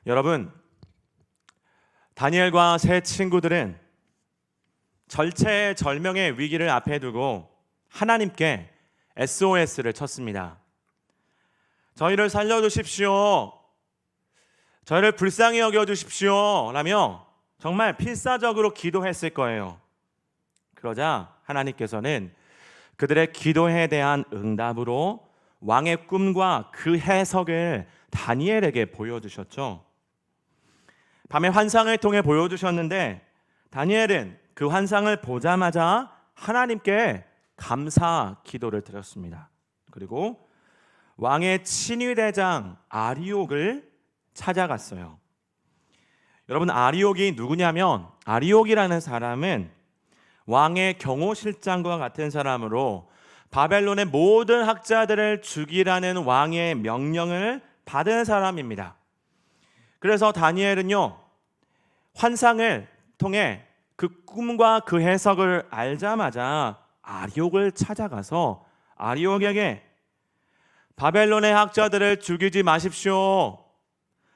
여러분, 다니엘과 세 친구들은 절체절명의 위기를 앞에 두고 하나님께 SOS를 쳤습니다. 저희를 살려주십시오. 저희를 불쌍히 여겨주십시오. 라며 정말 필사적으로 기도했을 거예요. 그러자 하나님께서는 그들의 기도에 대한 응답으로 왕의 꿈과 그 해석을 다니엘에게 보여주셨죠. 밤에 환상을 통해 보여주셨는데 다니엘은 그 환상을 보자마자 하나님께 감사 기도를 드렸습니다. 그리고 왕의 친위대장 아리옥을 찾아갔어요. 여러분, 아리옥이 누구냐면 아리옥이라는 사람은 왕의 경호실장과 같은 사람으로 바벨론의 모든 학자들을 죽이라는 왕의 명령을 받은 사람입니다. 그래서 다니엘은요, 환상을 통해 그 꿈과 그 해석을 알자마자 아리옥을 찾아가서 아리옥에게 바벨론의 학자들을 죽이지 마십시오.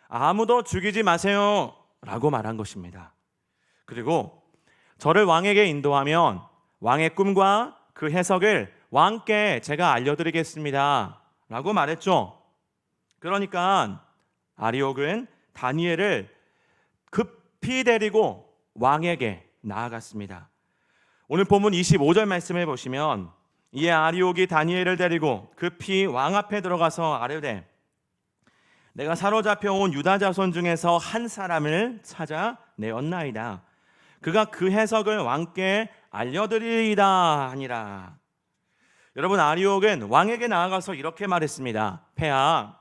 아무도 죽이지 마세요. 라고 말한 것입니다. 그리고 저를 왕에게 인도하면 왕의 꿈과 그 해석을 왕께 제가 알려드리겠습니다. 라고 말했죠. 그러니까 아리옥은 다니엘을 급히 데리고 왕에게 나아갔습니다. 오늘 본문 25절 말씀을 보시면 이에 아리옥이 다니엘을 데리고 급히 왕 앞에 들어가서 아뢰되 내가 사로잡혀 온 유다 자손 중에서 한 사람을 찾아 내었나이다. 그가 그 해석을 왕께 알려드리리이다 하니라. 여러분, 아리옥은 왕에게 나아가서 이렇게 말했습니다. 폐하,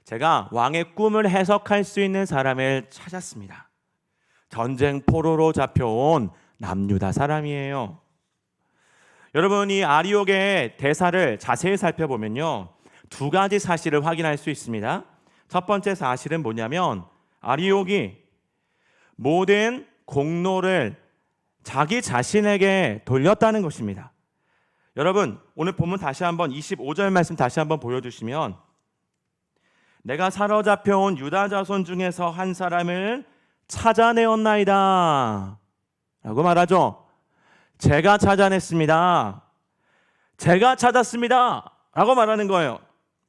제가 왕의 꿈을 해석할 수 있는 사람을 찾았습니다. 전쟁 포로로 잡혀온 남유다 사람이에요. 여러분, 이 아리옥의 대사를 자세히 살펴보면요, 두 가지 사실을 확인할 수 있습니다. 첫 번째 사실은 뭐냐면 아리옥이 모든 공로를 자기 자신에게 돌렸다는 것입니다. 여러분, 오늘 본문 다시 한번 25절 말씀 다시 한번 보여주시면 내가 사로잡혀온 유다 자손 중에서 한 사람을 찾아내었나이다 라고 말하죠. 제가 찾아냈습니다. 제가 찾았습니다 라고 말하는 거예요.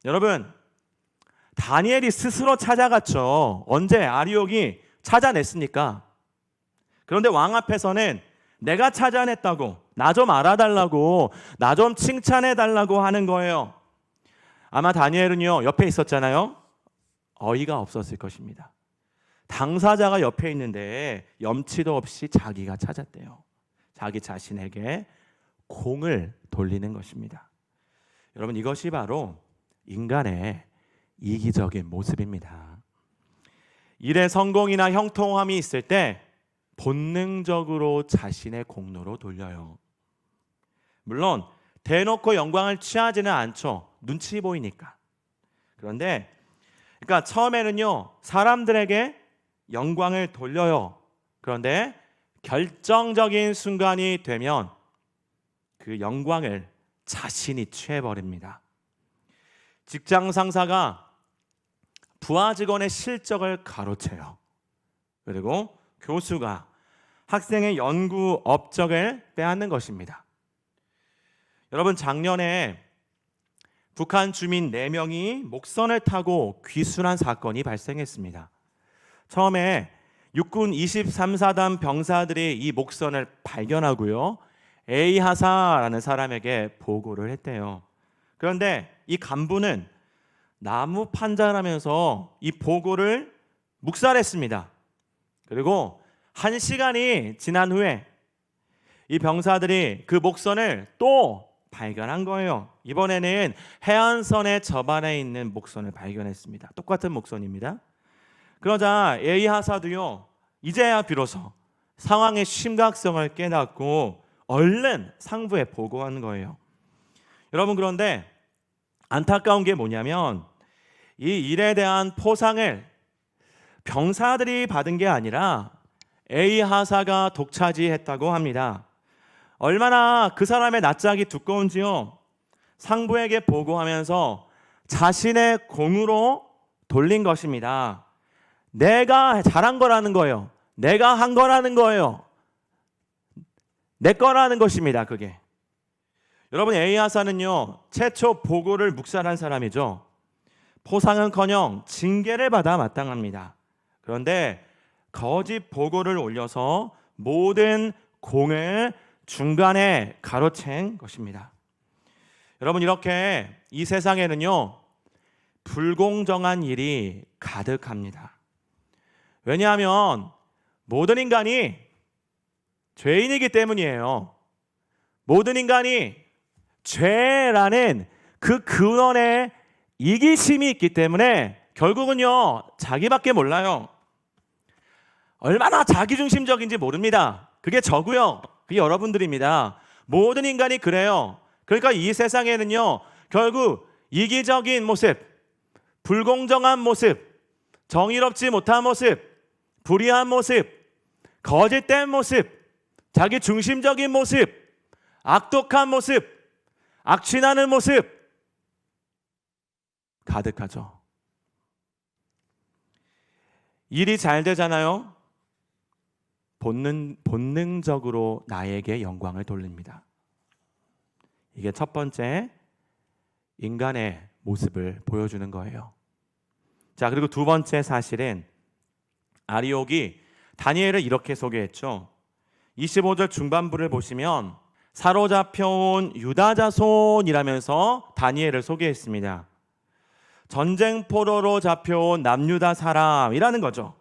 여러분, 다니엘이 스스로 찾아갔죠. 언제 아리옥이 찾아냈습니까? 그런데 왕 앞에서는 내가 찾아냈다고, 나 좀 알아달라고, 나 좀 칭찬해달라고 하는 거예요. 아마 다니엘은요, 옆에 있었잖아요. 어이가 없었을 것입니다. 당사자가 옆에 있는데 염치도 없이 자기가 찾았대요. 자기 자신에게 공을 돌리는 것입니다. 여러분, 이것이 바로 인간의 이기적인 모습입니다. 일에 성공이나 형통함이 있을 때 본능적으로 자신의 공로로 돌려요. 물론 대놓고 영광을 취하지는 않죠. 눈치 보이니까. 그런데 그러니까 처음에는요, 사람들에게 영광을 돌려요. 그런데 결정적인 순간이 되면 그 영광을 자신이 취해버립니다. 직장 상사가 부하 직원의 실적을 가로채요. 그리고 교수가 학생의 연구 업적을 빼앗는 것입니다. 여러분, 작년에 북한 주민 4명이 목선을 타고 귀순한 사건이 발생했습니다. 처음에 육군 23사단 병사들이 이 목선을 발견하고요, A 하사라는 사람에게 보고를 했대요. 그런데 이 간부는 나무 판자라면서 이 보고를 묵살했습니다. 그리고 1시간이 지난 후에 이 병사들이 그 목선을 또 발견한 거예요. 이번에는 해안선의 저반에 있는 목선을 발견했습니다. 똑같은 목선입니다. 그러자 A 하사도요, 이제야 비로소 상황의 심각성을 깨닫고 얼른 상부에 보고한 거예요. 여러분, 그런데 안타까운 게 뭐냐면 이 일에 대한 포상을 병사들이 받은 게 아니라 A 하사가 독차지했다고 합니다. 얼마나 그 사람의 낯짝이 두꺼운지요, 상부에게 보고하면서 자신의 공으로 돌린 것입니다. 내가 잘한 거라는 거예요. 내가 한 거라는 거예요. 내 거라는 것입니다. 그게. 여러분, 에이아사는요 최초 보고를 묵살한 사람이죠. 포상은커녕 징계를 받아 마땅합니다. 그런데 거짓 보고를 올려서 모든 공을 중간에 가로챈 것입니다. 여러분, 이렇게 이 세상에는요 불공정한 일이 가득합니다. 왜냐하면 모든 인간이 죄인이기 때문이에요. 모든 인간이 죄라는 그 근원에 이기심이 있기 때문에 결국은요 자기밖에 몰라요. 얼마나 자기중심적인지 모릅니다. 그게 저고요, 그게 여러분들입니다. 모든 인간이 그래요. 그러니까 이 세상에는요 결국 이기적인 모습, 불공정한 모습, 정의롭지 못한 모습, 불의한 모습, 거짓된 모습, 자기중심적인 모습, 악독한 모습, 악취나는 모습 가득하죠. 일이 잘 되잖아요. 본능적으로 나에게 영광을 돌립니다. 이게 첫 번째 인간의 모습을 보여주는 거예요. 자, 그리고 두 번째 사실은 아리옥이 다니엘을 이렇게 소개했죠. 25절 중반부를 보시면 사로잡혀온 유다 자손이라면서 다니엘을 소개했습니다. 전쟁포로로 잡혀온 남유다 사람이라는 거죠.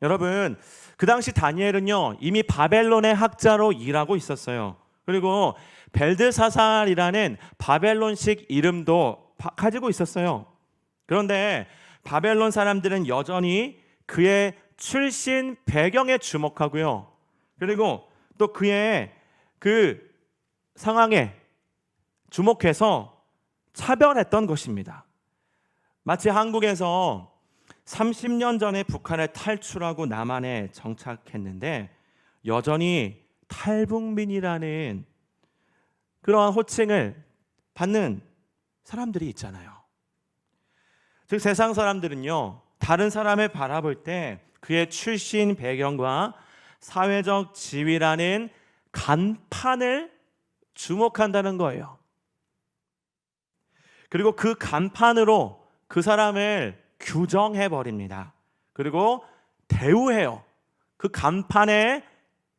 여러분, 그 당시 다니엘은요 이미 바벨론의 학자로 일하고 있었어요. 그리고 벨드사살이라는 바벨론식 이름도 가지고 있었어요. 그런데 바벨론 사람들은 여전히 그의 출신 배경에 주목하고요, 그리고 또 그의 그 상황에 주목해서 차별했던 것입니다. 마치 한국에서 30년 전에 북한을 탈출하고 남한에 정착했는데 여전히 탈북민이라는 그러한 호칭을 받는 사람들이 있잖아요. 즉 세상 사람들은요 다른 사람을 바라볼 때 그의 출신 배경과 사회적 지위라는 간판을 주목한다는 거예요. 그리고 그 간판으로 그 사람을 규정해 버립니다. 그리고 대우해요. 그 간판에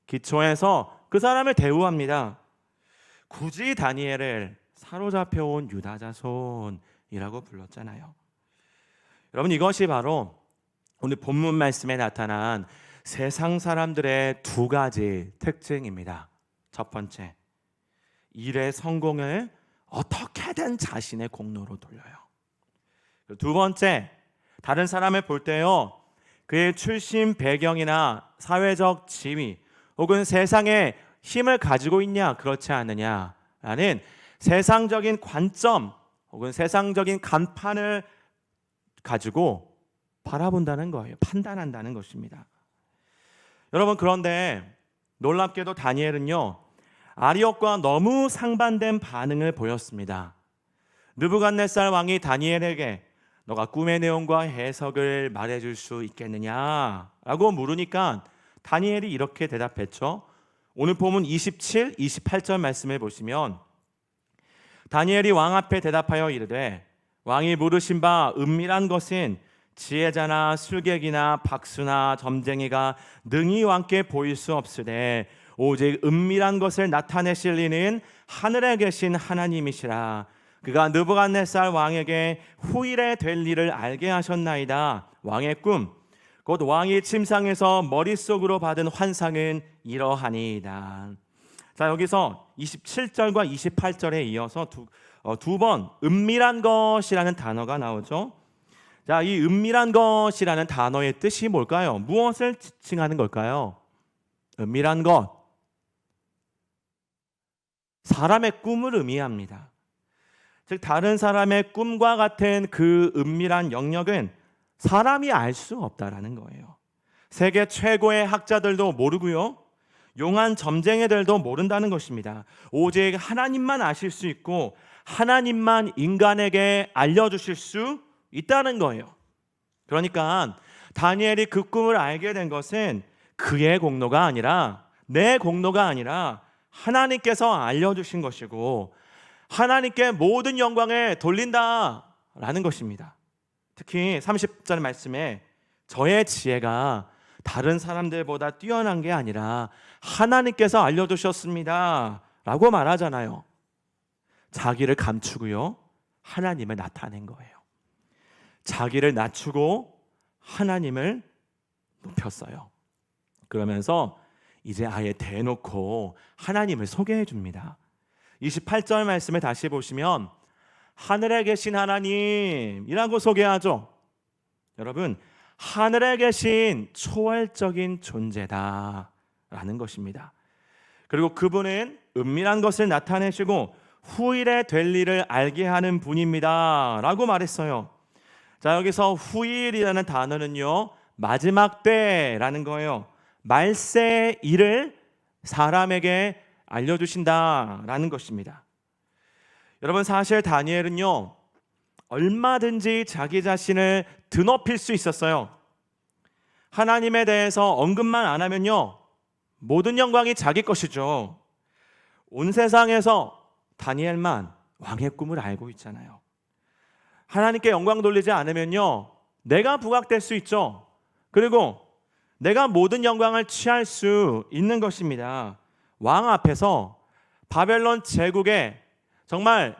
기초해서 그 사람을 대우합니다. 굳이 다니엘을 사로잡혀온 유다 자손이라고 불렀잖아요. 여러분, 이것이 바로 오늘 본문 말씀에 나타난 세상 사람들의 두 가지 특징입니다. 첫 번째, 일의 성공을 어떻게든 자신의 공로로 돌려요. 두 번째, 다른 사람을 볼 때요 그의 출신 배경이나 사회적 지위 혹은 세상에 힘을 가지고 있냐 그렇지 않느냐라는 세상적인 관점 혹은 세상적인 간판을 가지고 바라본다는 거예요. 판단한다는 것입니다. 여러분, 그런데 놀랍게도 다니엘은요 아리옥과 너무 상반된 반응을 보였습니다. 느부갓네살 왕이 다니엘에게 너가 꿈의 내용과 해석을 말해줄 수 있겠느냐라고 물으니까 다니엘이 이렇게 대답했죠. 오늘 본문 27, 28절 말씀을 보시면 다니엘이 왕 앞에 대답하여 이르되 왕이 물으신 바 은밀한 것은 지혜자나 술객이나 박수나 점쟁이가 능히 왕께 보일 수 없으되 오직 은밀한 것을 나타내실 이는 하늘에 계신 하나님이시라. 그가 느부갓네살 왕에게 후일에 될 일을 알게 하셨나이다. 왕의 꿈 곧 왕이 침상에서 머릿속으로 받은 환상은 이러하니이다. 자, 여기서 27절과 28절에 이어서 두 번 은밀한 것이라는 단어가 나오죠. 자, 이 은밀한 것이라는 단어의 뜻이 뭘까요? 무엇을 지칭하는 걸까요? 은밀한 것, 사람의 꿈을 의미합니다. 즉 다른 사람의 꿈과 같은 그 은밀한 영역은 사람이 알 수 없다라는 거예요. 세계 최고의 학자들도 모르고요, 용한 점쟁이들도 모른다는 것입니다. 오직 하나님만 아실 수 있고 하나님만 인간에게 알려주실 수 있다는 거예요. 그러니까 다니엘이 그 꿈을 알게 된 것은 그의 공로가 아니라, 내 공로가 아니라 하나님께서 알려주신 것이고 하나님께 모든 영광을 돌린다라는 것입니다. 특히 30절 말씀에 저의 지혜가 다른 사람들보다 뛰어난 게 아니라 하나님께서 알려주셨습니다 라고 말하잖아요. 자기를 감추고요, 하나님을 나타낸 거예요. 자기를 낮추고 하나님을 높였어요. 그러면서 이제 아예 대놓고 하나님을 소개해 줍니다. 28절 말씀을 다시 보시면 하늘에 계신 하나님이라고 소개하죠. 여러분, 하늘에 계신 초월적인 존재다라는 것입니다. 그리고 그분은 은밀한 것을 나타내시고 후일에 될 일을 알게 하는 분입니다 라고 말했어요. 자, 여기서 후일이라는 단어는요, 마지막 때라는 거예요. 말세의 일을 사람에게 알려주신다라는 것입니다. 여러분, 사실 다니엘은요, 얼마든지 자기 자신을 드높일 수 있었어요. 하나님에 대해서 언급만 안 하면요, 모든 영광이 자기 것이죠. 온 세상에서 다니엘만 왕의 꿈을 알고 있잖아요. 하나님께 영광 돌리지 않으면요, 내가 부각될 수 있죠. 그리고 내가 모든 영광을 취할 수 있는 것입니다. 왕 앞에서, 바벨론 제국의 정말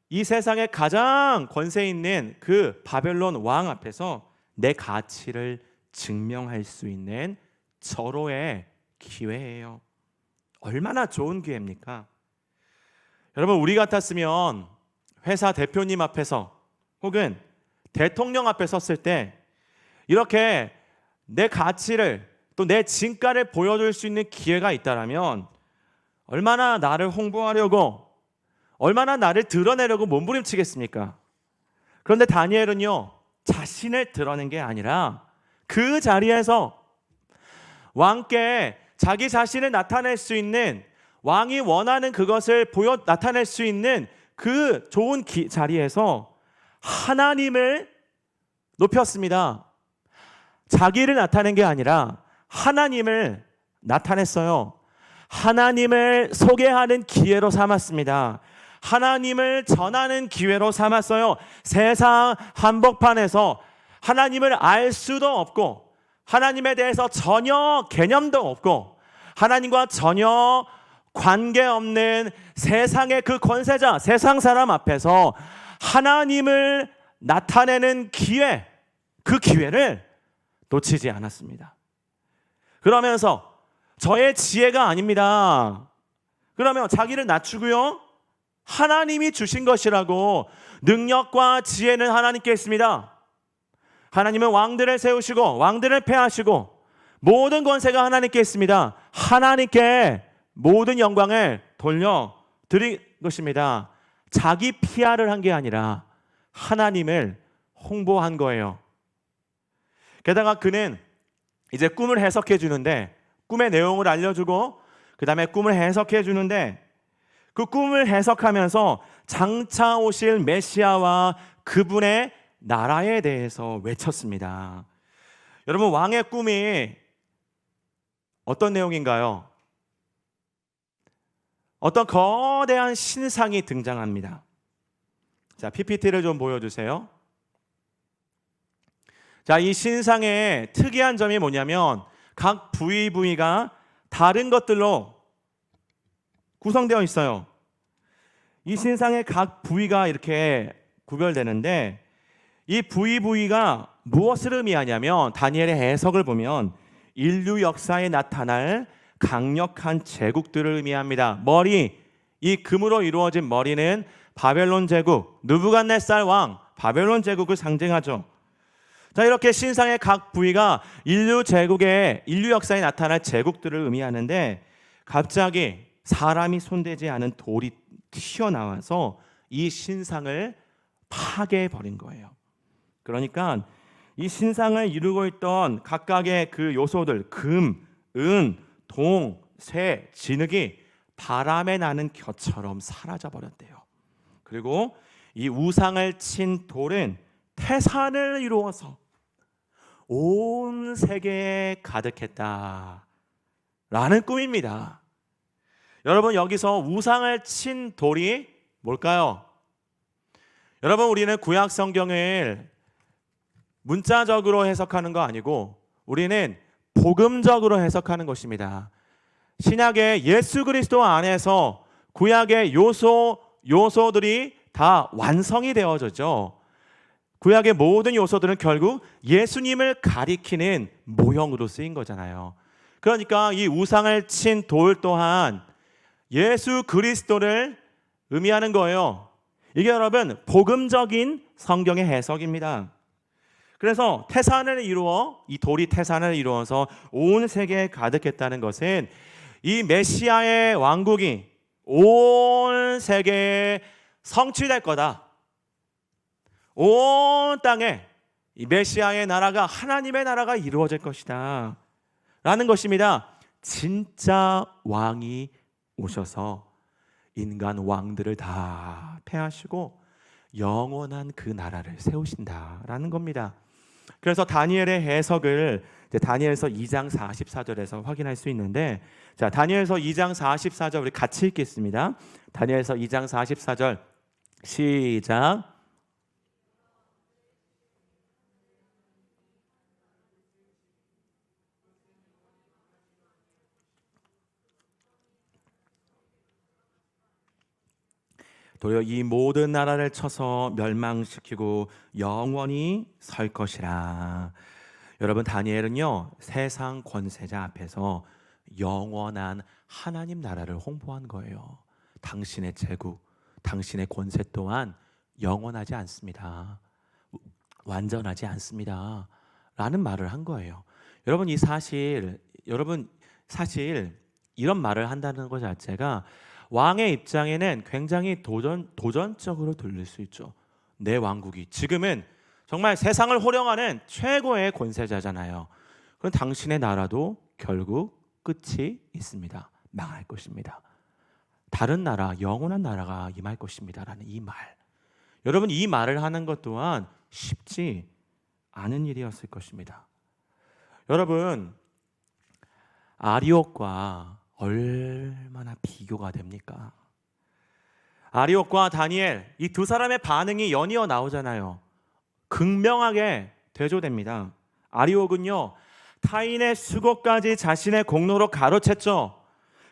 이 세상에 가장 권세 있는 그 바벨론 왕 앞에서 내 가치를 증명할 수 있는 절호의 기회예요. 얼마나 좋은 기회입니까? 여러분, 우리 같았으면 회사 대표님 앞에서 혹은 대통령 앞에 섰을 때 이렇게 내 가치를, 또 내 진가를 보여줄 수 있는 기회가 있다라면 얼마나 나를 홍보하려고, 얼마나 나를 드러내려고 몸부림치겠습니까? 그런데 다니엘은요, 자신을 드러낸 게 아니라 그 자리에서 왕께 자기 자신을 나타낼 수 있는, 왕이 원하는 그것을 나타낼 수 있는 그 좋은 자리에서 하나님을 높였습니다. 자기를 나타낸 게 아니라 하나님을 나타냈어요. 하나님을 소개하는 기회로 삼았습니다. 하나님을 전하는 기회로 삼았어요. 세상 한복판에서 하나님을 알 수도 없고, 하나님에 대해서 전혀 개념도 없고, 하나님과 전혀 관계없는 세상의 그 권세자, 세상 사람 앞에서 하나님을 나타내는 기회, 그 기회를 놓치지 않았습니다. 그러면서 저의 지혜가 아닙니다. 그러면 자기를 낮추고요, 하나님이 주신 것이라고, 능력과 지혜는 하나님께 있습니다. 하나님은 왕들을 세우시고 왕들을 패하시고 모든 권세가 하나님께 있습니다. 하나님께 모든 영광을 돌려드린 것입니다. 자기 PR을 한 게 아니라 하나님을 홍보한 거예요. 게다가 그는 이제 꿈을 해석해 주는데, 꿈의 내용을 알려주고 그 다음에 꿈을 해석해 주는데, 그 꿈을 해석하면서 장차 오실 메시아와 그분의 나라에 대해서 외쳤습니다. 여러분, 왕의 꿈이 어떤 내용인가요? 어떤 거대한 신상이 등장합니다. 자, PPT를 좀 보여주세요. 자, 이 신상의 특이한 점이 뭐냐면 각 부위가 다른 것들로 구성되어 있어요. 이 신상의 각 부위가 이렇게 구별되는데, 이 부위가 무엇을 의미하냐면, 다니엘의 해석을 보면 인류 역사에 나타날 강력한 제국들을 의미합니다. 머리, 이 금으로 이루어진 머리는 바벨론 제국, 느부갓네살 왕, 바벨론 제국을 상징하죠. 자, 이렇게 신상의 각 부위가 인류 역사에 나타날 제국들을 의미하는데, 갑자기 사람이 손대지 않은 돌이 튀어나와서 이 신상을 파괴해버린 거예요. 그러니까 이 신상을 이루고 있던 각각의 그 요소들, 금, 은, 동, 쇠, 진흙이 바람에 나는 겨처럼 사라져버렸대요. 그리고 이 우상을 친 돌은 태산을 이루어서 온 세계에 가득했다 라는 꿈입니다. 여러분, 여기서 우상을 친 돌이 뭘까요? 여러분, 우리는 구약 성경을 문자적으로 해석하는 거 아니고 우리는 복음적으로 해석하는 것입니다. 신약의 예수 그리스도 안에서 구약의 요소들이 다 완성이 되어졌죠. 구약의 모든 요소들은 결국 예수님을 가리키는 모형으로 쓰인 거잖아요. 그러니까 이 우상을 친 돌 또한 예수 그리스도를 의미하는 거예요. 이게 여러분 복음적인 성경의 해석입니다. 그래서 태산을 이루어 이 돌이 태산을 이루어서 온 세계에 가득했다는 것은 이 메시아의 왕국이 온 세계에 성취될 거다. 온 땅에 이 메시아의 나라가 하나님의 나라가 이루어질 것이다 라는 것입니다. 진짜 왕이 오셔서 인간 왕들을 다 패하시고 영원한 그 나라를 세우신다라는 겁니다. 그래서 다니엘의 해석을 다니엘서 2장 44절에서 확인할 수 있는데, 자, 다니엘서 2장 44절 우리 같이 읽겠습니다. 다니엘서 2장 44절 시작. 도리어 이 모든 나라를 쳐서 멸망시키고 영원히 설 것이라. 여러분, 다니엘은요 세상 권세자 앞에서 영원한 하나님 나라를 홍보한 거예요. 당신의 제국, 당신의 권세 또한 영원하지 않습니다. 완전하지 않습니다 라는 말을 한 거예요. 여러분, 사실 이런 말을 한다는 것 자체가 왕의 입장에는 굉장히 도전적으로 들릴 수 있죠. 내 왕국이 지금은 정말 세상을 호령하는 최고의 권세자잖아요. 그럼 당신의 나라도 결국 끝이 있습니다. 망할 것입니다. 다른 나라, 영원한 나라가 임할 것입니다 라는 이 말, 여러분, 이 말을 하는 것 또한 쉽지 않은 일이었을 것입니다. 여러분, 아리옥과 얼마나 비교가 됩니까? 아리옥과 다니엘, 이 두 사람의 반응이 연이어 나오잖아요. 극명하게 대조됩니다. 아리옥은요 타인의 수고까지 자신의 공로로 가로챘죠.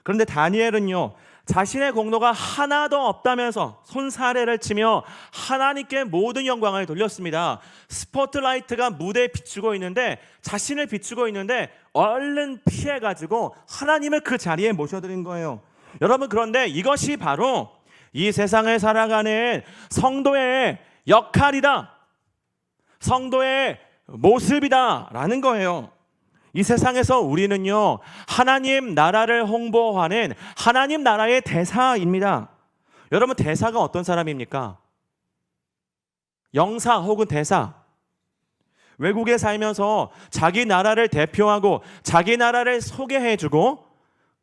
그런데 다니엘은요 자신의 공로가 하나도 없다면서 손사래를 치며 하나님께 모든 영광을 돌렸습니다. 스포트라이트가 무대에 비추고 있는데, 자신을 비추고 있는데 얼른 피해가지고 하나님을 그 자리에 모셔드린 거예요. 여러분, 그런데 이것이 바로 이 세상을 살아가는 성도의 역할이다, 성도의 모습이다 라는 거예요. 이 세상에서 우리는요 하나님 나라를 홍보하는 하나님 나라의 대사입니다. 여러분, 대사가 어떤 사람입니까? 영사 혹은 대사. 외국에 살면서 자기 나라를 대표하고 자기 나라를 소개해주고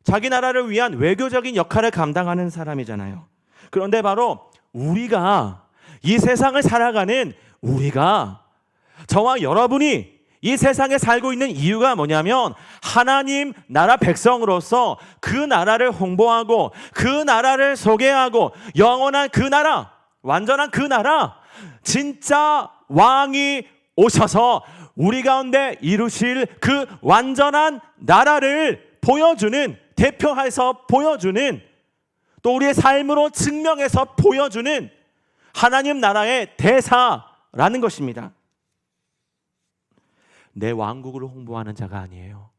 자기 나라를 위한 외교적인 역할을 감당하는 사람이잖아요. 그런데 바로 우리가, 이 세상을 살아가는 우리가, 저와 여러분이 이 세상에 살고 있는 이유가 뭐냐면 하나님 나라 백성으로서 그 나라를 홍보하고 그 나라를 소개하고 영원한 그 나라, 완전한 그 나라, 진짜 왕이 오셔서 우리 가운데 이루실 그 완전한 나라를 보여주는, 대표해서 보여주는, 또 우리의 삶으로 증명해서 보여주는 하나님 나라의 대사라는 것입니다. 내 왕국을 홍보하는 자가 아니에요.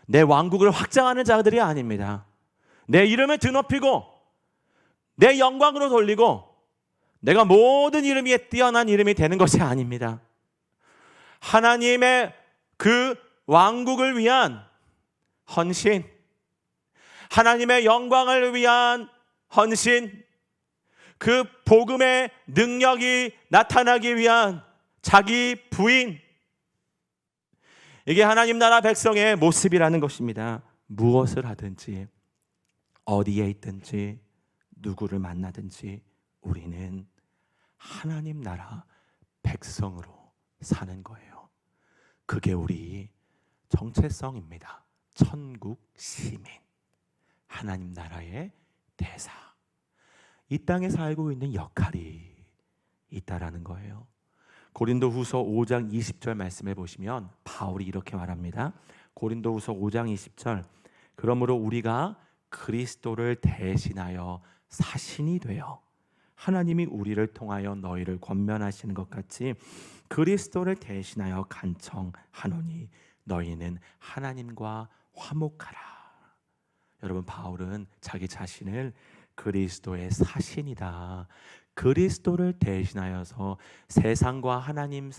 내 왕국을 확장하는 자들이 아닙니다. 내 이름을 드높이고 내 영광으로 돌리고 내가 모든 이름 위에 뛰어난 이름이 되는 것이 아닙니다. 하나님의 그 왕국을 위한 헌신, 하나님의 영광을 위한 헌신, 그 복음의 능력이 나타나기 위한 자기 부인, 이게 하나님 나라 백성의 모습이라는 것입니다. 무엇을 하든지, 어디에 있든지, 누구를 만나든지 우리는 하나님 나라 백성으로 사는 거예요. 그게 우리 정체성입니다. 천국 시민, 하나님 나라의 대사, 이 땅에 살고 있는 역할이 있다라는 거예요. 고린도후서 5장 20절 말씀해 보시면 바울이 이렇게 말합니다. 고린도후서 5장 20절, 그러므로 우리가 그리스도를 대신하여 사신이 되어 하나님이 우리를 통하여 너희를 권면하시는 것 같이 그리스도를 대신하여 간청하노니 너희는 하나님과 화목하라. 여러분, 바울은 자기 자신을 그리스도의 사신이다, 그리스도를 대신하여서 세상과 하나님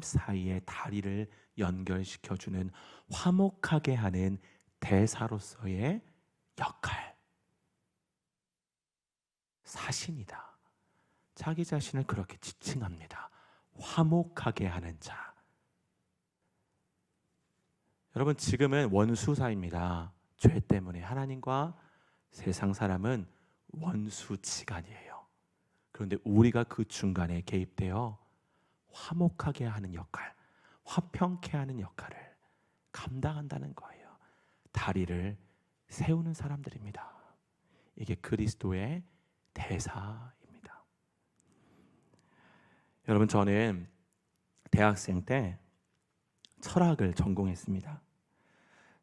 사이의 다리를 연결시켜주는, 화목하게 하는 대사로서의 역할, 사신이다. 자기 자신을 그렇게 지칭합니다. 화목하게 하는 자. 여러분, 지금은 원수사입니다. 죄 때문에 하나님과 세상 사람은 원수지간이에요. 그런데 우리가 그 중간에 개입되어 화목하게 하는 역할, 화평케 하는 역할을 감당한다는 거예요. 다리를 세우는 사람들입니다. 이게 그리스도의 대사입니다. 여러분, 저는 대학생 때 철학을 전공했습니다.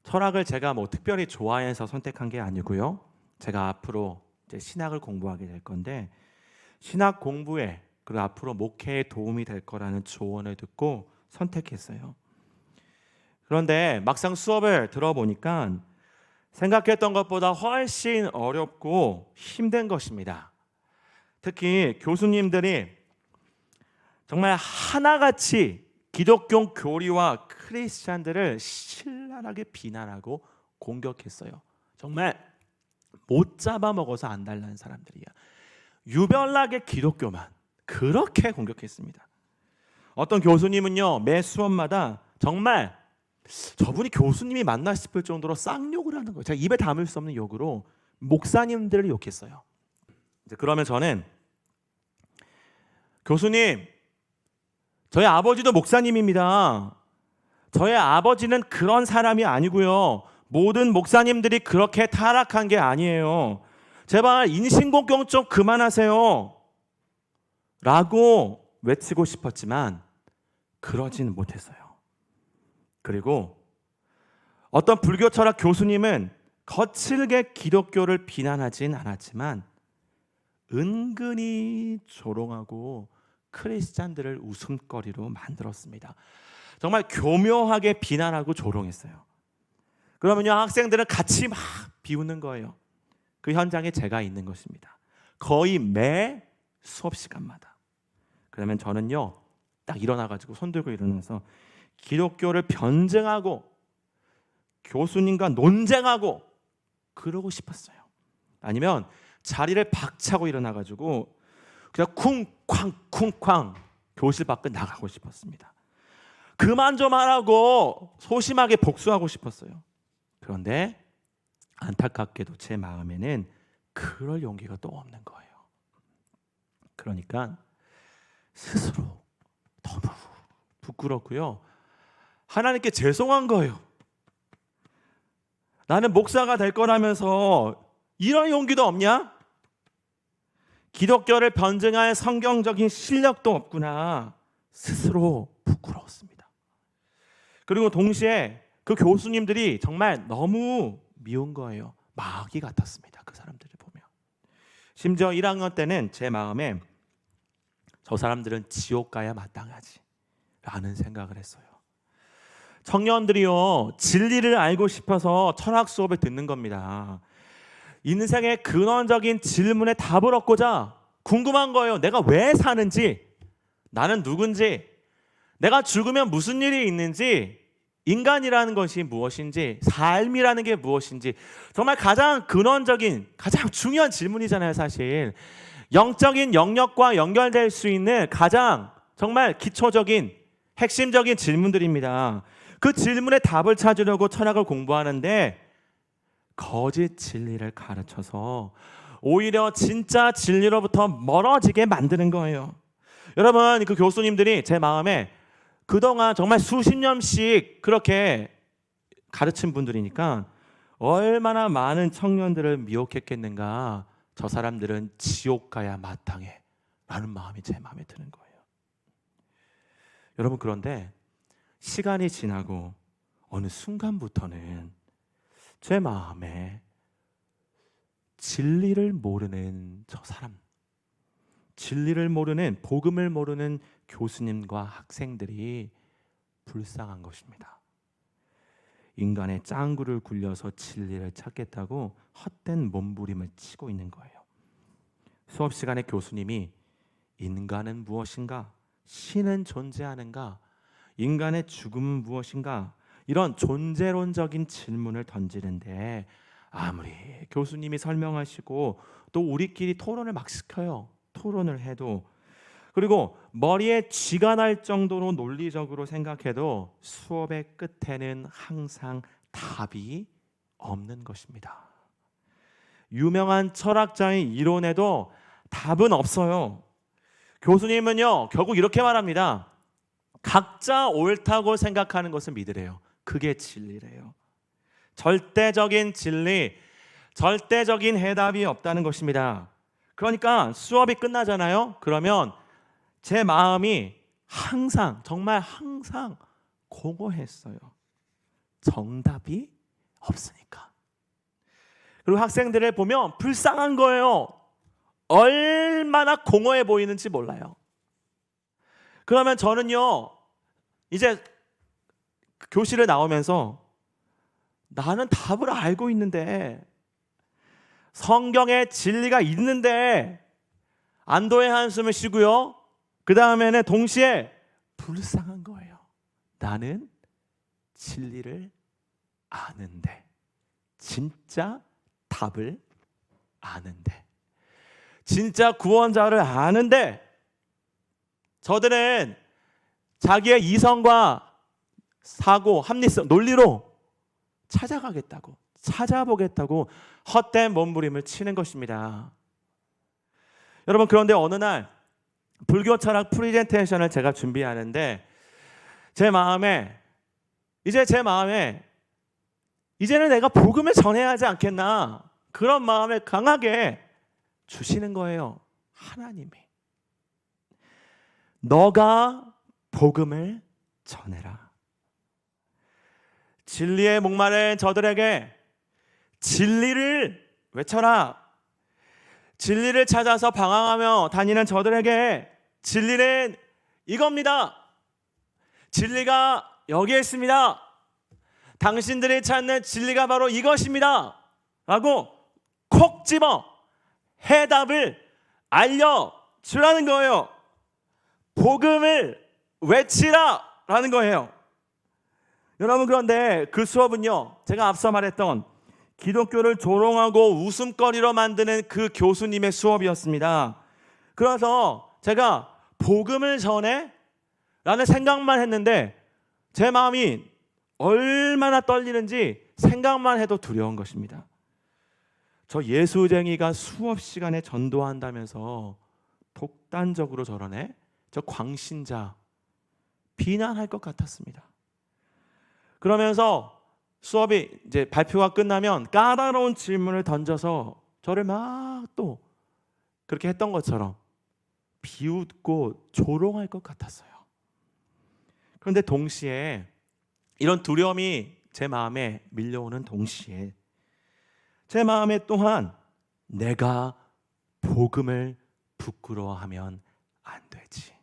철학을 제가 특별히 좋아해서 선택한 게 아니고요. 제가 앞으로 이제 신학을 공부하게 될 건데, 신학 공부에 그리고 앞으로 목회에 도움이 될 거라는 조언을 듣고 선택했어요. 그런데 막상 수업을 들어보니까 생각했던 것보다 훨씬 어렵고 힘든 것입니다. 특히 교수님들이 정말 하나같이 기독교 교리와 크리스찬들을 신랄하게 비난하고 공격했어요. 정말 못 잡아먹어서 안달난 사람들이야. 유별나게 기독교만 그렇게 공격했습니다. 어떤 교수님은요, 매 수업마다 정말 저분이 교수님이 맞나 싶을 정도로 쌍욕을 하는 거예요. 제가 입에 담을 수 없는 욕으로 목사님들을 욕했어요. 그러면 저는, 교수님, 저희 아버지도 목사님입니다. 저희 아버지는 그런 사람이 아니고요, 모든 목사님들이 그렇게 타락한 게 아니에요. 제발 인신공격 좀 그만하세요 라고 외치고 싶었지만 그러지는 못했어요. 그리고 어떤 불교 철학 교수님은 거칠게 기독교를 비난하진 않았지만 은근히 조롱하고 크리스찬들을 웃음거리로 만들었습니다. 정말 교묘하게 비난하고 조롱했어요. 그러면요, 학생들은 같이 막 비웃는 거예요. 그 현장에 제가 있는 것입니다. 거의 매 수업 시간마다. 그러면 저는요, 딱 일어나가지고 손 들고 일어나서 기독교를 변증하고 교수님과 논쟁하고 그러고 싶었어요. 아니면 자리를 박차고 일어나가지고 그냥 쿵쾅 교실 밖에 나가고 싶었습니다. 그만 좀 하라고 소심하게 복수하고 싶었어요. 그런데 안타깝게도 제 마음에는 그럴 용기가 또 없는 거예요. 그러니까 스스로 너무 부끄럽고요, 하나님께 죄송한 거예요. 나는 목사가 될 거라면서 이런 용기도 없냐? 기독교를 변증할 성경적인 실력도 없구나. 스스로 부끄러웠습니다. 그리고 동시에 그 교수님들이 정말 너무 미운 거예요. 마귀 같았습니다. 그 사람들을 보면. 심지어 1학년 때는 제 마음에 저 사람들은 지옥 가야 마땅하지 라는 생각을 했어요. 청년들이요, 진리를 알고 싶어서 철학 수업을 듣는 겁니다. 인생의 근원적인 질문에 답을 얻고자 궁금한 거예요. 내가 왜 사는지, 나는 누군지, 내가 죽으면 무슨 일이 있는지, 인간이라는 것이 무엇인지, 삶이라는 게 무엇인지, 정말 가장 근원적인, 가장 중요한 질문이잖아요. 사실 영적인 영역과 연결될 수 있는 가장 정말 기초적인 핵심적인 질문들입니다. 그 질문에 답을 찾으려고 철학을 공부하는데 거짓 진리를 가르쳐서 오히려 진짜 진리로부터 멀어지게 만드는 거예요. 여러분, 그 교수님들이 제 마음에 그동안 정말 수십 년씩 그렇게 가르친 분들이니까 얼마나 많은 청년들을 미혹했겠는가. 저 사람들은 지옥 가야 마땅해 라는 마음이 제 마음에 드는 거예요. 여러분, 그런데 시간이 지나고 어느 순간부터는 제 마음에 진리를 모르는 저 사람, 진리를 모르는, 복음을 모르는 교수님과 학생들이 불쌍한 것입니다. 인간의 짱구를 굴려서 진리를 찾겠다고 헛된 몸부림을 치고 있는 거예요. 수업 시간에 교수님이 인간은 무엇인가? 신은 존재하는가? 인간의 죽음은 무엇인가? 이런 존재론적인 질문을 던지는데 아무리 교수님이 설명하시고 또 우리끼리 토론을 막 시켜요. 토론을 해도, 그리고 머리에 쥐가 날 정도로 논리적으로 생각해도 수업의 끝에는 항상 답이 없는 것입니다. 유명한 철학자의 이론에도 답은 없어요. 교수님은요, 결국 이렇게 말합니다. 각자 옳다고 생각하는 것을 믿으래요. 그게 진리래요. 절대적인 진리, 절대적인 해답이 없다는 것입니다. 그러니까 수업이 끝나잖아요. 그러면 제 마음이 항상, 정말 항상 공허했어요. 정답이 없으니까. 그리고 학생들을 보면 불쌍한 거예요. 얼마나 공허해 보이는지 몰라요. 그러면 저는요, 이제 교실을 나오면서 나는 답을 알고 있는데, 성경에 진리가 있는데 안도의 한숨을 쉬고요, 그 다음에는 동시에 불쌍한 거예요. 나는 진리를 아는데, 진짜 답을 아는데, 진짜 구원자를 아는데, 저들은 자기의 이성과 사고, 합리성, 논리로 찾아가겠다고, 찾아보겠다고 헛된 몸부림을 치는 것입니다. 여러분, 그런데 어느 날 불교 철학 프레젠테이션을 제가 준비하는데 제 마음에 이제는 내가 복음을 전해야 하지 않겠나, 그런 마음을 강하게 주시는 거예요. 하나님이. 너가 복음을 전해라. 진리의 목마른 저들에게 진리를 외쳐라. 진리를 찾아서 방황하며 다니는 저들에게 진리는 이겁니다. 진리가 여기에 있습니다. 당신들이 찾는 진리가 바로 이것입니다 라고 콕 집어 해답을 알려주라는 거예요. 복음을 외치라 라는 거예요. 여러분, 그런데 그 수업은요, 제가 앞서 말했던 기독교를 조롱하고 웃음거리로 만드는 그 교수님의 수업이었습니다. 그래서 제가 복음을 전해? 라는 생각만 했는데 제 마음이 얼마나 떨리는지 생각만 해도 두려운 것입니다. 저 예수쟁이가 수업 시간에 전도한다면서 독단적으로 저러네? 저 광신자, 비난할 것 같았습니다. 그러면서 수업이 이제 발표가 끝나면 까다로운 질문을 던져서 저를 막 또 그렇게 했던 것처럼 비웃고 조롱할 것 같았어요. 그런데 동시에 이런 두려움이 제 마음에 밀려오는 동시에 제 마음에 또한 내가 복음을 부끄러워하면 안 되지.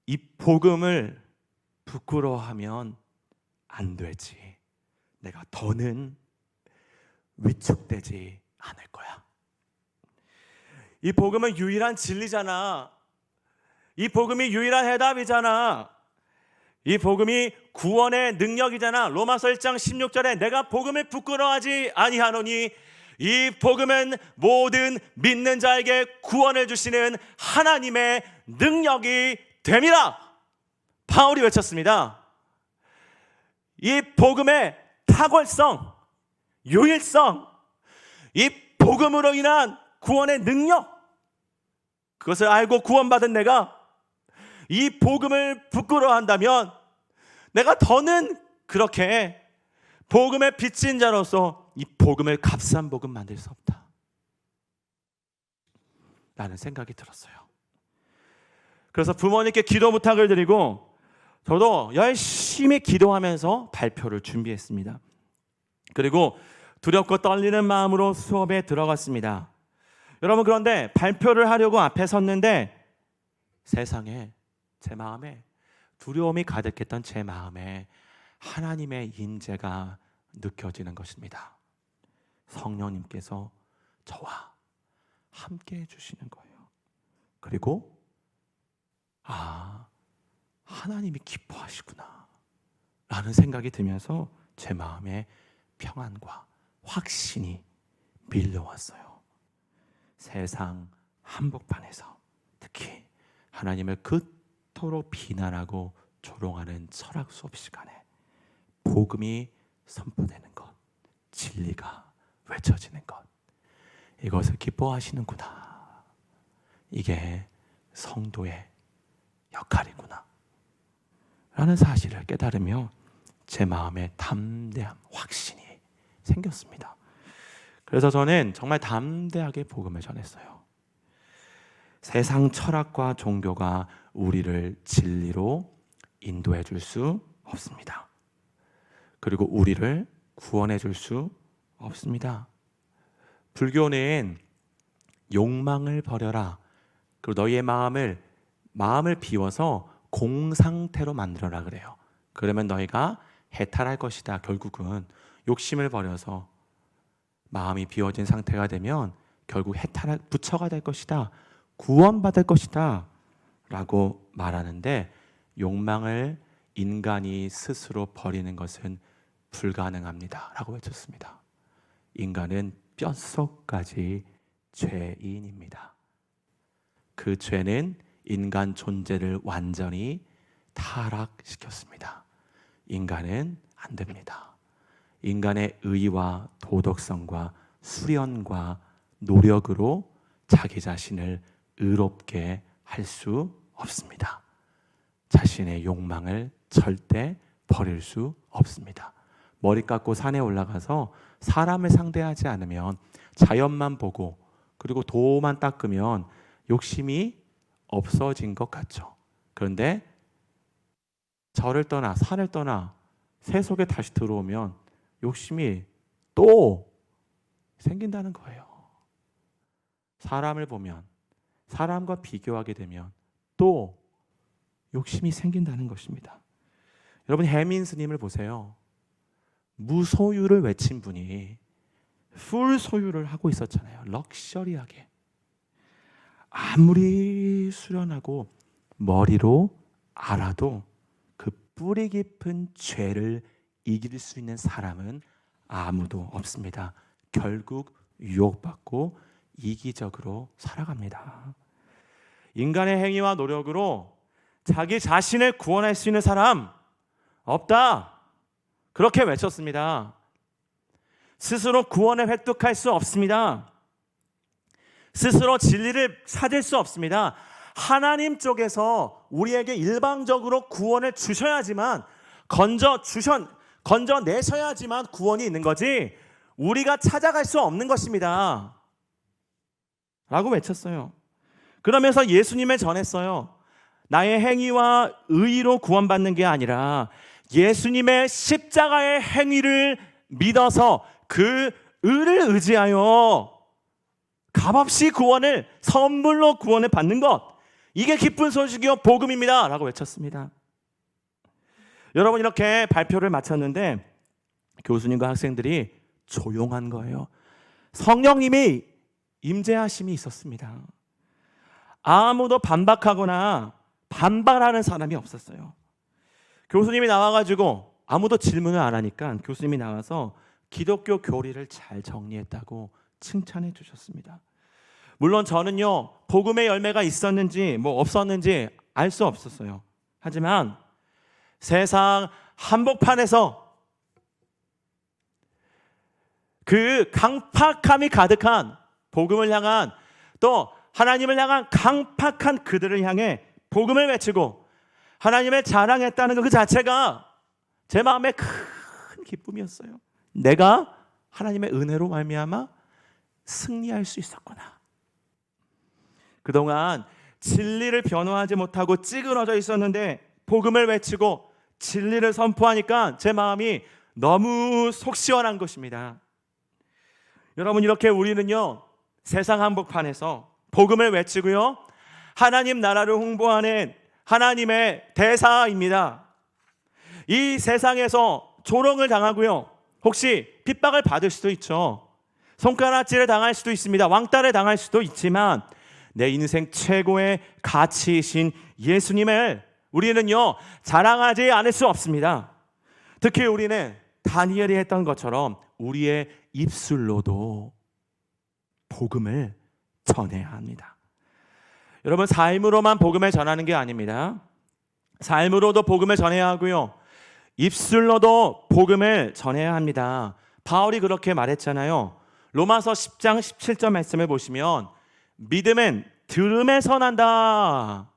이 복음을 부끄러워하면 안 되지. 내가 더는 위축되지 않을 거야. 이 복음은 유일한 진리잖아. 이 복음이 유일한 해답이잖아. 이 복음이 구원의 능력이잖아. 로마서 1장 16절에 내가 복음을 부끄러워하지 아니하노니 이 복음은 모든 믿는 자에게 구원을 주시는 하나님의 능력이 됨이라. 바울이 외쳤습니다. 이 복음의 탁월성, 유일성, 이 복음으로 인한 구원의 능력, 그것을 알고 구원받은 내가 이 복음을 부끄러워한다면 내가 더는 그렇게 복음의 빚진 자로서 이 복음을 값싼 복음 만들 수 없다 라는 생각이 들었어요. 그래서 부모님께 기도 부탁을 드리고 저도 열심히 기도하면서 발표를 준비했습니다. 그리고 두렵고 떨리는 마음으로 수업에 들어갔습니다. 여러분, 그런데 발표를 하려고 앞에 섰는데 세상에 제 마음에 두려움이 가득했던 제 마음에 하나님의 임재가 느껴지는 것입니다. 성령님께서 저와 함께 해주시는 거예요. 그리고 하나님이 기뻐하시구나 라는 생각이 들면서 제 마음에 평안과 확신이 밀려왔어요. 세상 한복판에서 특히 하나님을 그토록 비난하고 조롱하는 철학 수업 시간에 복음이 선포되는 것, 진리가 외쳐지는 것, 이것을 기뻐하시는구나. 이게 성도의 역할이구나 라는 사실을 깨달으며 제 마음에 담대함, 확신이 생겼습니다. 그래서 저는 정말 담대하게 복음을 전했어요. 세상 철학과 종교가 우리를 진리로 인도해 줄 수 없습니다. 그리고 우리를 구원해 줄 수 없습니다. 불교는 욕망을 버려라. 그리고 너희의 마음을 비워서 공상태로 만들어라 그래요. 그러면 너희가 해탈할 것이다. 결국은 욕심을 버려서 마음이 비워진 상태가 되면 결국 부처가 될 것이다. 구원받을 것이다 라고 말하는데, 욕망을 인간이 스스로 버리는 것은 불가능합니다 라고 외쳤습니다. 인간은 뼛속까지 죄인입니다. 그 죄는 인간 존재를 완전히 타락시켰습니다. 인간은 안 됩니다. 인간의 의와 도덕성과 수련과 노력으로 자기 자신을 의롭게 할 수 없습니다. 자신의 욕망을 절대 버릴 수 없습니다. 머리 깎고 산에 올라가서 사람을 상대하지 않으면, 자연만 보고 그리고 도만 닦으면 욕심이 없어진 것 같죠. 그런데 절을 떠나 산을 떠나 새 속에 다시 들어오면 욕심이 또 생긴다는 거예요. 사람을 보면, 사람과 비교하게 되면 또 욕심이 생긴다는 것입니다. 여러분, 해민 스님을 보세요. 무소유를 외친 분이 풀 소유를 하고 있었잖아요. 럭셔리하게. 아무리 수련하고 머리로 알아도 그 뿌리 깊은 죄를 이길 수 있는 사람은 아무도 없습니다. 결국 유혹받고 이기적으로 살아갑니다. 인간의 행위와 노력으로 자기 자신을 구원할 수 있는 사람 없다, 그렇게 외쳤습니다. 스스로 구원을 획득할 수 없습니다. 스스로 진리를 찾을 수 없습니다. 하나님 쪽에서 우리에게 일방적으로 구원을 주셔야지만, 건져내셔야지만 구원이 있는 거지, 우리가 찾아갈 수 없는 것입니다 라고 외쳤어요. 그러면서 예수님을 전했어요. 나의 행위와 의로 구원받는 게 아니라 예수님의 십자가의 행위를 믿어서 그 의를 의지하여 값없이 선물로 구원을 받는 것, 이게 기쁜 소식이요 복음입니다 라고 외쳤습니다. 여러분, 이렇게 발표를 마쳤는데 교수님과 학생들이 조용한 거예요. 성령님이 임재하심이 있었습니다. 아무도 반박하거나 반발하는 사람이 없었어요. 교수님이 나와가지고 아무도 질문을 안 하니까 교수님이 나와서 기독교 교리를 잘 정리했다고 칭찬해 주셨습니다. 물론 저는요, 복음의 열매가 있었는지 없었는지 알 수 없었어요. 하지만 세상 한복판에서 그 강팍함이 가득한 복음을 향한, 또 하나님을 향한 강팍한 그들을 향해 복음을 외치고 하나님의 자랑했다는 것 그 자체가 제 마음에 큰 기쁨이었어요. 내가 하나님의 은혜로 말미암아 승리할 수 있었구나. 그동안 진리를 변호하지 못하고 찌그러져 있었는데 복음을 외치고 진리를 선포하니까 제 마음이 너무 속 시원한 것입니다. 여러분, 이렇게 우리는요, 세상 한복판에서 복음을 외치고요, 하나님 나라를 홍보하는 하나님의 대사입니다. 이 세상에서 조롱을 당하고요, 혹시 핍박을 받을 수도 있죠. 손가락질을 당할 수도 있습니다. 왕따를 당할 수도 있지만 내 인생 최고의 가치이신 예수님을 우리는요, 자랑하지 않을 수 없습니다. 특히 우리는 다니엘이 했던 것처럼 우리의 입술로도 복음을 전해야 합니다. 여러분, 삶으로만 복음을 전하는 게 아닙니다. 삶으로도 복음을 전해야 하고요, 입술로도 복음을 전해야 합니다. 바울이 그렇게 말했잖아요. 로마서 10장 17절 말씀을 보시면 믿음은 들음에서 난다.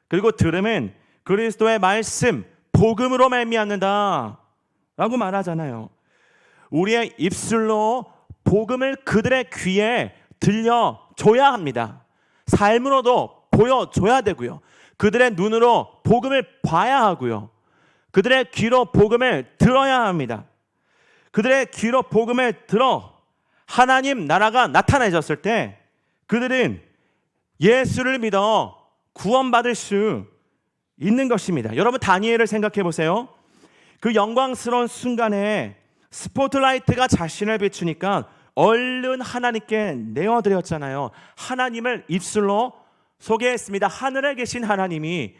그리고 들음은 그리스도의 말씀, 복음으로 말미암는다 라고 말하잖아요. 우리의 입술로 복음을 그들의 귀에 들려줘야 합니다. 삶으로도 보여줘야 되고요, 그들의 눈으로 복음을 봐야 하고요, 그들의 귀로 복음을 들어야 합니다. 그들의 귀로 복음을 들어 하나님 나라가 나타내졌을 때 그들은 예수를 믿어 구원받을 수 있는 것입니다. 여러분, 다니엘을 생각해 보세요. 그 영광스러운 순간에 스포트라이트가 자신을 비추니까 얼른 하나님께 내어드렸잖아요. 하나님을 입술로 소개했습니다. 하늘에 계신 하나님이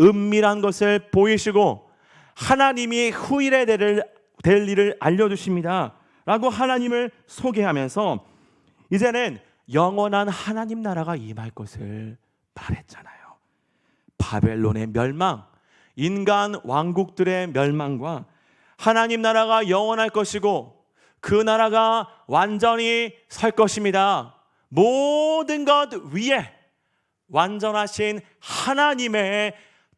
은밀한 것을 보이시고 하나님이 후일에 될 일을 알려주십니다 라고 하나님을 소개하면서 이제는 영원한 하나님 나라가 임할 것을 말했잖아요. 바벨론의 멸망, 인간 왕국들의 멸망과 하나님 나라가 영원할 것이고 그 나라가 완전히 설 것입니다. 모든 것 위에 완전하신 하나님의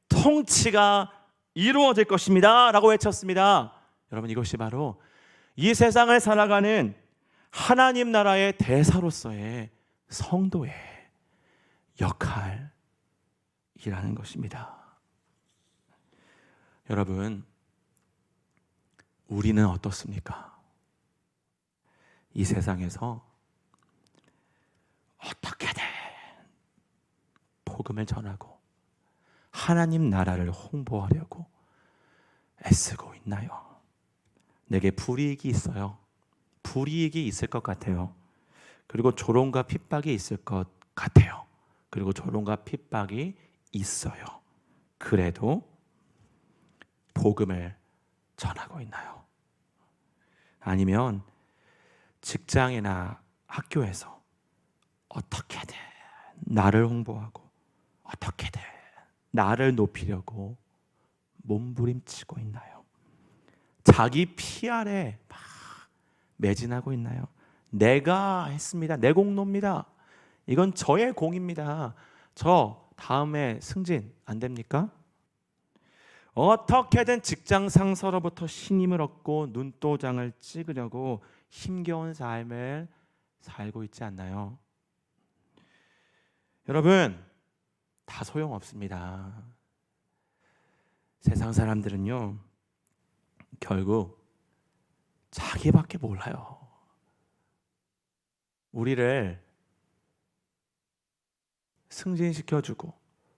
통치가 이루어질 것입니다 라고 외쳤습니다. 여러분, 이것이 바로 이 세상을 살아가는 하나님 나라의 대사로서의 성도의 역할이라는 것입니다. 여러분, 우리는 어떻습니까? 이 세상에서 어떻게든 복음을 전하고 하나님 나라를 홍보하려고 애쓰고 있나요? 내게 불이익이 있어요. 불이익이 있을 것 같아요. 그리고 조롱과 핍박이 있을 것 같아요. 그리고 조롱과 핍박이 있어요. 그래도 복음을 전하고 있나요? 아니면 직장이나 학교에서 어떻게든 나를 홍보하고 어떻게든 나를 높이려고 몸부림치고 있나요? 자기 PR에 막 매진하고 있나요? 내가 했습니다. 내 공로입니다. 이건 저의 공입니다. 저 다음에 승진 안 됩니까? 어떻게든 직장 상사로부터 신임을 얻고 눈도장을 찍으려고 힘겨운 삶을 살고 있지 않나요? 여러분, 다 소용없습니다. 세상 사람들은요, 결국 자기밖에 몰라요. 우리를 승진시켜주고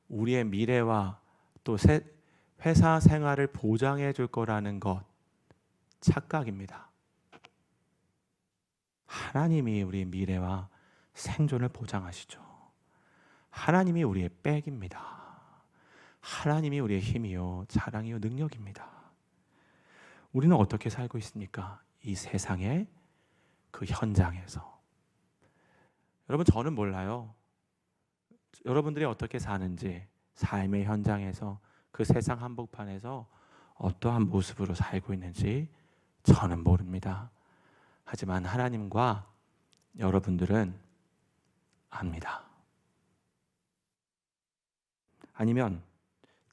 우리의 미래와 또 회사 생활을 보장해 줄 거라는 것 착각입니다. 하나님이 우리의 미래와 생존을 보장하시죠. 하나님이 우리의 백입니다. 하나님이 우리의 힘이요, 자랑이요, 능력입니다. 우리는 어떻게 살고 있습니까? 이 세상의 그 현장에서. 여러분, 저는 몰라요. 여러분들이 어떻게 사는지, 삶의 현장에서 그 세상 한복판에서 어떠한 모습으로 살고 있는지 저는 모릅니다. 하지만 하나님과 여러분들은 압니다. 아니면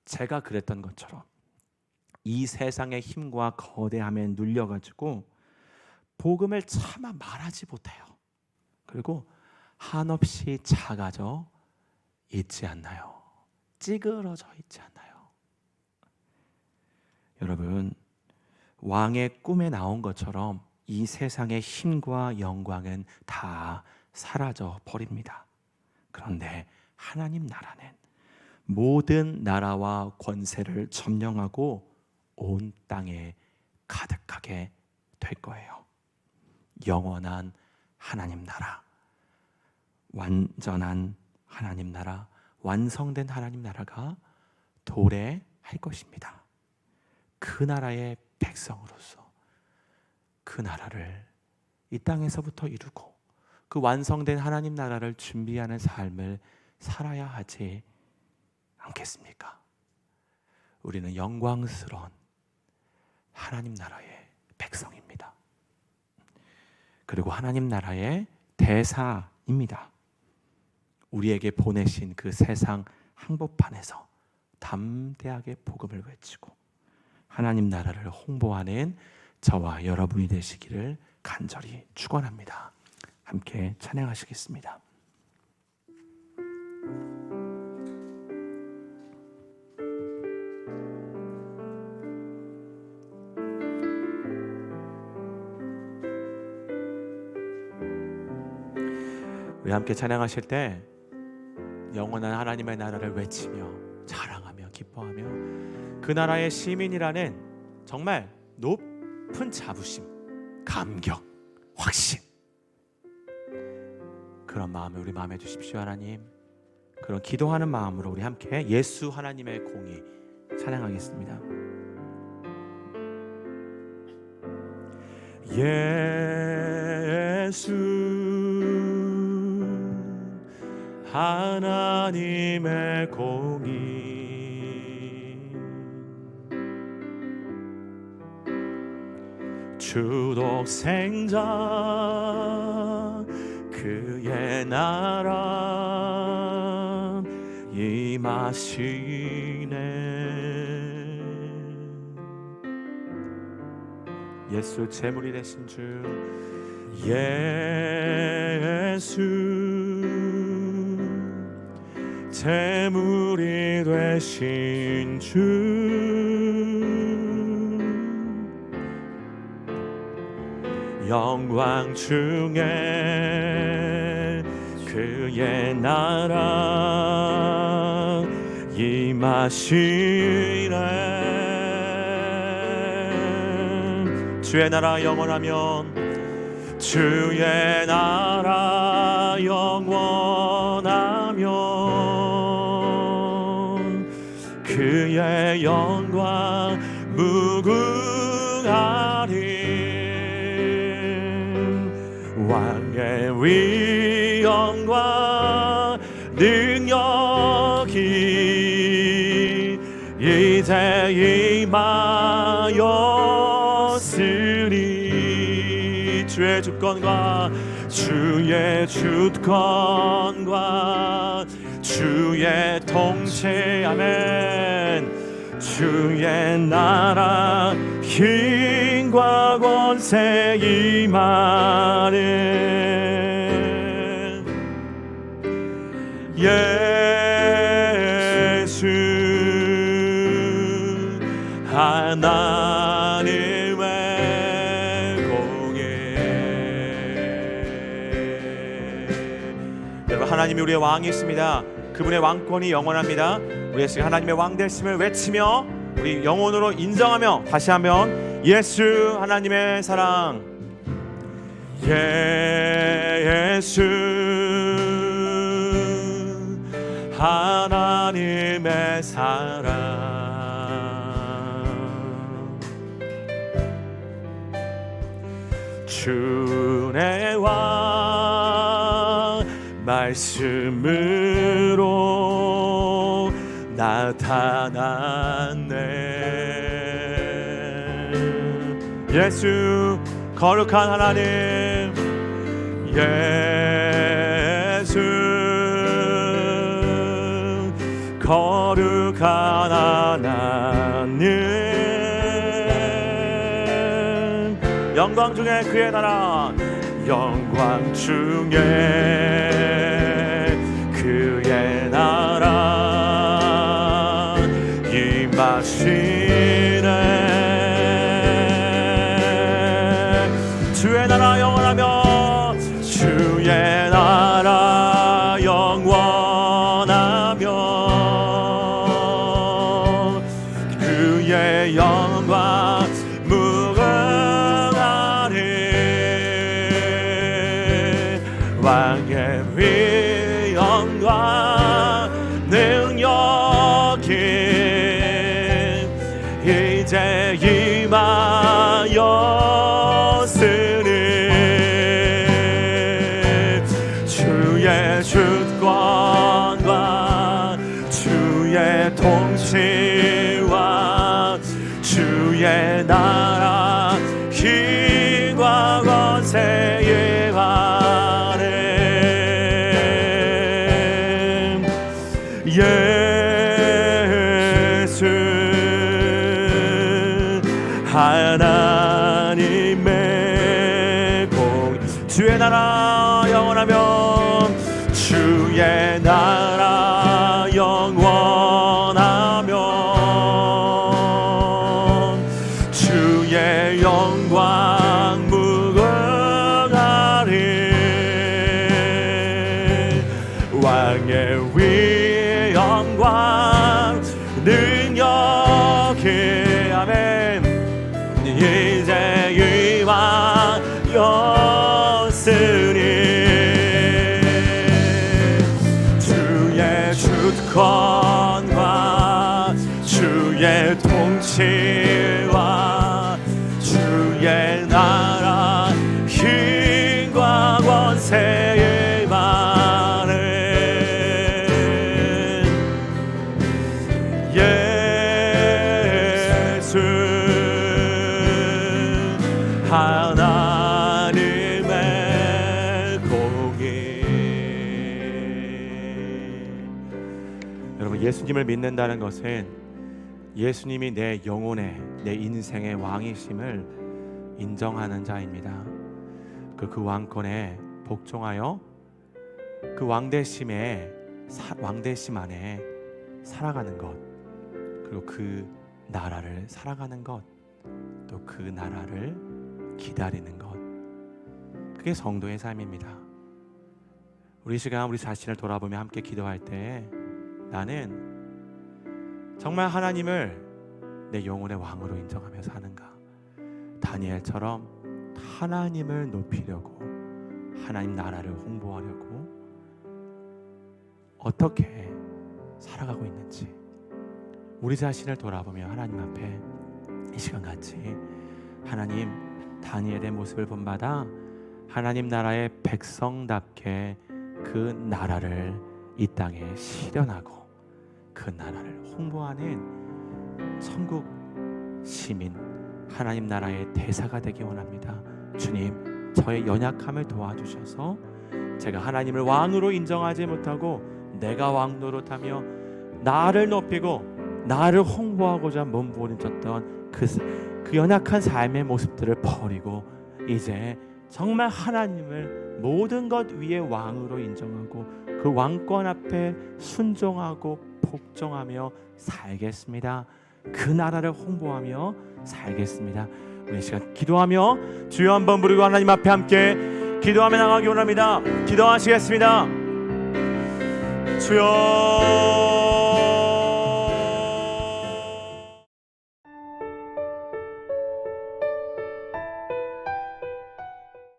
제가 그랬던 것처럼 이 세상의 힘과 거대함에 눌려가지고 복음을 차마 말하지 못해요. 그리고 한없이 작아져 있지 않나요? 찌그러져 있지 않나요? 여러분, 왕의 꿈에 나온 것처럼 이 세상의 힘과 영광은 다 사라져 버립니다. 그런데 하나님 나라는 모든 나라와 권세를 점령하고 온 땅에 가득하게 될 거예요. 영원한 하나님 나라, 완전한 하나님 나라, 완성된 하나님 나라가 도래할 것입니다. 그 나라의 백성으로서 그 나라를 이 땅에서부터 이루고 그 완성된 하나님 나라를 준비하는 삶을 살아야 하지 않겠습니까? 우리는 영광스러운 하나님 나라의 백성입니다. 그리고 하나님 나라의 대사입니다. 우리에게 보내신 그 세상 한복판에서 담대하게 복음을 외치고 하나님 나라를 홍보하는 저와 여러분이 되시기를 간절히 축원합니다. 함께 찬양하시겠습니다. 우리 함께 찬양하실 때 영원한 하나님의 나라를 외치며 자랑하며 기뻐하며 그 나라의 시민이라는 정말 높은 자부심, 감격, 확신, 그런 마음을 우리 마음에 주십시오. 하나님, 그런 기도하는 마음으로 우리 함께 예수 하나님의 공의 찬양하겠습니다. 예수 하나님의 공의 주독 생자 그의 나라 임하시네. 예수 제물이 되신 주 예수 제물이 되신 주 영광 중에 그의 나라 임하시네. 주의 나라 영원하면 주의 나라 영원하면 그의 영광 무궁하리. 왕의 위엄과 능력이 이제 임하였으리. 주의 주권과 주의 주권과 주의 통치 아멘. 주의 나라 힘과 권세 임하네. 예수 하나님의 공의. 여러분, 하나님이 우리의 왕이십니다. 그분의 왕권이 영원합니다. 우리 예수 하나님의 왕 되심을 외치며 우리 영혼으로 인정하며 다시 한번 예수 하나님의 사랑, 예수 하나님의 사랑, 주의 왕 말씀으로 나타났네. 예수 거룩한 하나님, 예수 거룩한 하나님 영광 중에 그의 나라 영광 중에 그의 나라 임하시네 주의 나라 영원하며 주의 나라 영원하며 그의 영광 무궁하리 왕의 위 영광 능력이 이제 임하였으니 주의 주권과 주의 통치와 주의 나라 힘과 권세에 바래 예수 하나님의 공 주의 나라 영원하며 주의 나라 영원하며 주의 영광 무궁하리 왕의 위 영광 능력이 아멘 이제 임하였으니 주의 주권과 주의 통치와 주의 나라 힘과 권세에 바래 예수 하나님의 공의 여러분 예수님을 믿는다는 것은 예수님이 내 영혼의 내 인생의 왕이심을 인정하는 자입니다. 그 왕권에 복종하여 그 왕대심 안에 살아가는 것 그리고 그 나라를 살아가는 것 또 그 나라를 기다리는 것 그게 성도의 삶입니다. 우리 시간 우리 자신을 돌아보며 함께 기도할 때 나는 정말 하나님을 내 영혼의 왕으로 인정하며 사는가 다니엘처럼 하나님을 높이려고 하나님 나라를 홍보하려고 어떻게 살아가고 있는지 우리 자신을 돌아보며 하나님 앞에 이 시간 같이 하나님 다니엘의 모습을 본받아 하나님 나라의 백성답게 그 나라를 이 땅에 실현하고 그 나라를 홍보하는 천국 시민 하나님 나라의 대사가 되기 원합니다. 주님 저의 연약함을 도와주셔서 제가 하나님을 왕으로 인정하지 못하고 내가 왕 노릇하며 나를 높이고 나를 홍보하고자 몸부림쳤던 그 연약한 삶의 모습들을 버리고 이제 정말 하나님을 모든 것 위에 왕으로 인정하고 그 왕권 앞에 순종하고 복종하며 살겠습니다. 그 나라를 홍보하며 살겠습니다. 우리 시간 기도하며 주여 한번 부르고 하나님 앞에 함께 기도하며 나가기 원합니다. 기도하시겠습니다. 주여